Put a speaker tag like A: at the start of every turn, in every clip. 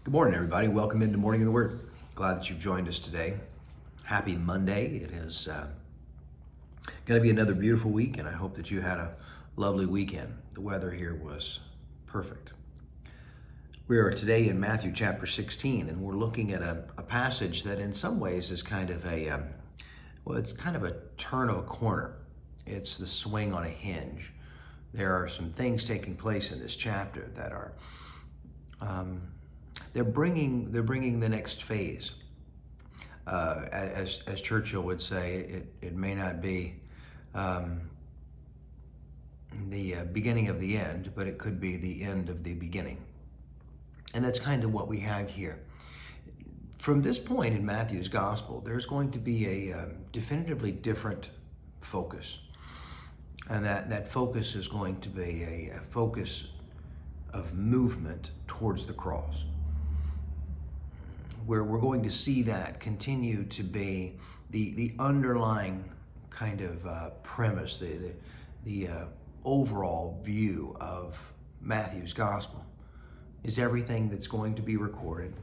A: Good morning, everybody. Welcome into Morning in the Word. Glad that you've joined us today. Happy Monday. It is going to be another beautiful week, and I hope that you had a lovely weekend. The weather here was perfect. We are today in Matthew chapter 16, and we're looking at a passage that in some ways is kind of it's kind of a turn of a corner. It's the swing on a hinge. There are some things taking place in this chapter that are they're bringing the next phase. As Churchill would say, it may not be the beginning of the end, but it could be the end of the beginning. And that's kind of what we have here. From this point in Matthew's gospel, there's going to be a definitively different focus. And that focus is going to be a focus of movement towards the cross, where we're going to see that continue to be the underlying kind of premise, the overall view of Matthew's gospel is everything that's going to be recorded,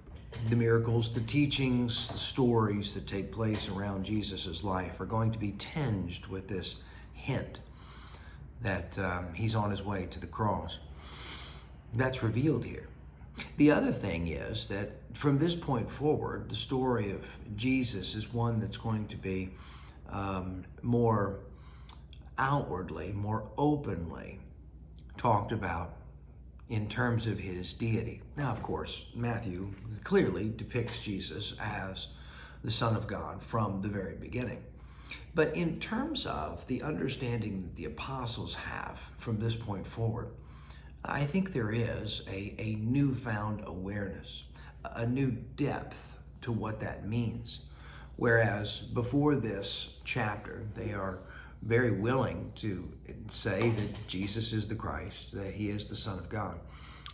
A: the miracles, the teachings, the stories that take place around Jesus's life are going to be tinged with this hint that he's on his way to the cross. That's revealed here. The other thing is that from this point forward, the story of Jesus is one that's going to be more outwardly, more openly talked about in terms of his deity. Now, of course, Matthew clearly depicts Jesus as the Son of God from the very beginning. But in terms of the understanding that the apostles have from this point forward, I think there is a newfound awareness, a new depth to what that means. Whereas before this chapter, they are very willing to say that Jesus is the Christ, that he is the Son of God.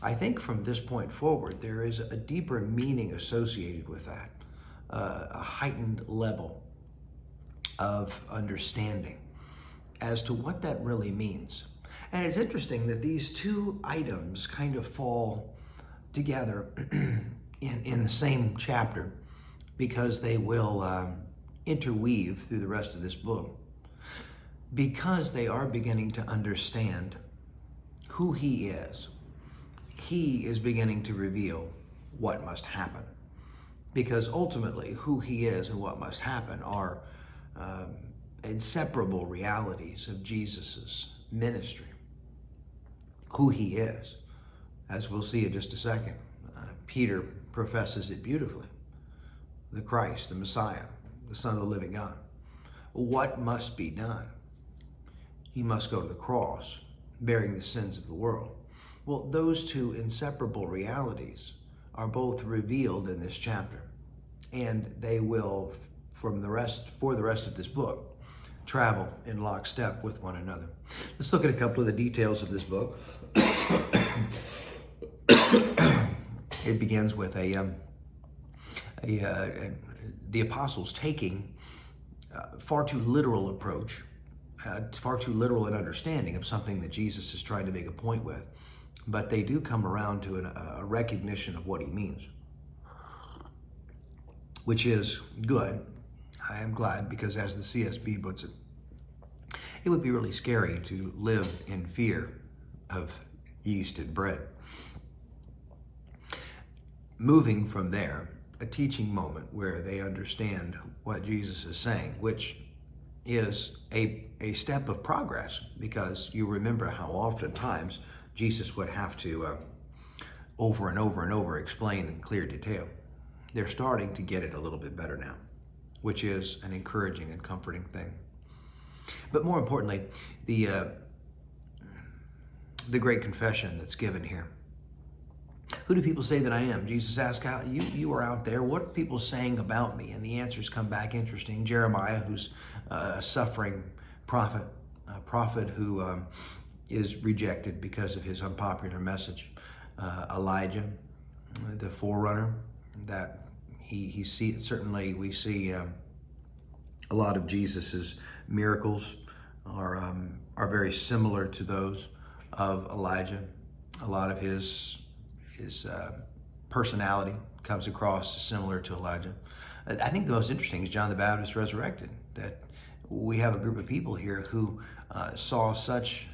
A: I think from this point forward, there is a deeper meaning associated with that, a heightened level of understanding as to what that really means. And it's interesting that these two items kind of fall together in the same chapter because they will interweave through the rest of this book, because they are beginning to understand who he is. He is beginning to reveal what must happen, because ultimately who he is and what must happen are inseparable realities of Jesus's ministry. Who he is, as we'll see in just a second. Peter professes it beautifully. The Christ, the Messiah, the Son of the living God. What must be done? He must go to the cross, bearing the sins of the world. Well, those two inseparable realities are both revealed in this chapter, and they will, for the rest of this book, travel in lockstep with one another. Let's look at a couple of the details of this book. It begins with the apostles taking far too literal approach, far too literal an understanding of something that Jesus is trying to make a point with. But they do come around to a recognition of what he means, which is good. I am glad, because as the CSB puts it, it would be really scary to live in fear of yeast and bread. Moving from there, a teaching moment where they understand what Jesus is saying, which is a step of progress, because you remember how oftentimes Jesus would have to over and over and over explain in clear detail. They're starting to get it a little bit better now, which is an encouraging and comforting thing. But more importantly, the great confession that's given here. Who do people say that I am? Jesus asked, you are out there. What are people saying about me? And the answers come back interesting. Jeremiah, who's a suffering prophet, a prophet who is rejected because of his unpopular message. Elijah, the forerunner, that he see, certainly we see a lot of Jesus's miracles are very similar to those of Elijah. A lot of his personality comes across similar to Elijah. I think the most interesting is John the Baptist resurrected, that we have a group of people here who saw such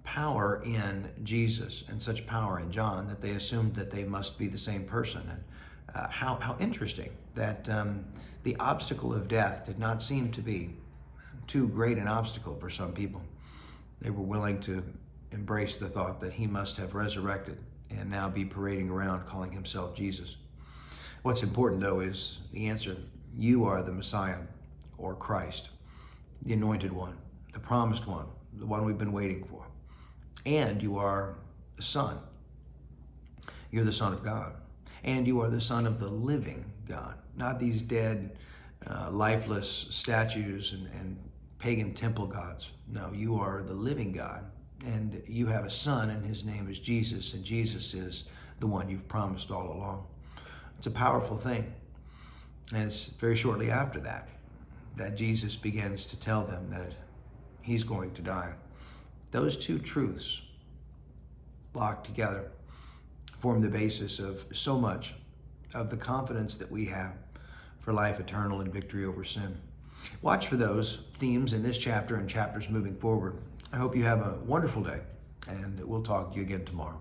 A: power in Jesus and such power in John that they assumed that they must be the same person. And how interesting that the obstacle of death did not seem to be too great an obstacle for some people. They were willing to embrace the thought that he must have resurrected and now be parading around calling himself Jesus. What's important, though, is the answer. You are the Messiah, or Christ, the anointed one, the promised one, the one we've been waiting for. And you are the Son. You're the Son of God. And you are the Son of the living God, not these dead, lifeless statues and pagan temple gods. No, you are the living God. And you have a Son, and his name is Jesus, and Jesus is the one you've promised all along. It's a powerful thing. And it's very shortly after that that Jesus begins to tell them that he's going to die. Those two truths locked together form the basis of so much of the confidence that we have for life eternal and victory over sin. Watch for those themes in this chapter and chapters moving forward. I hope you have a wonderful day, and we'll talk to you again tomorrow.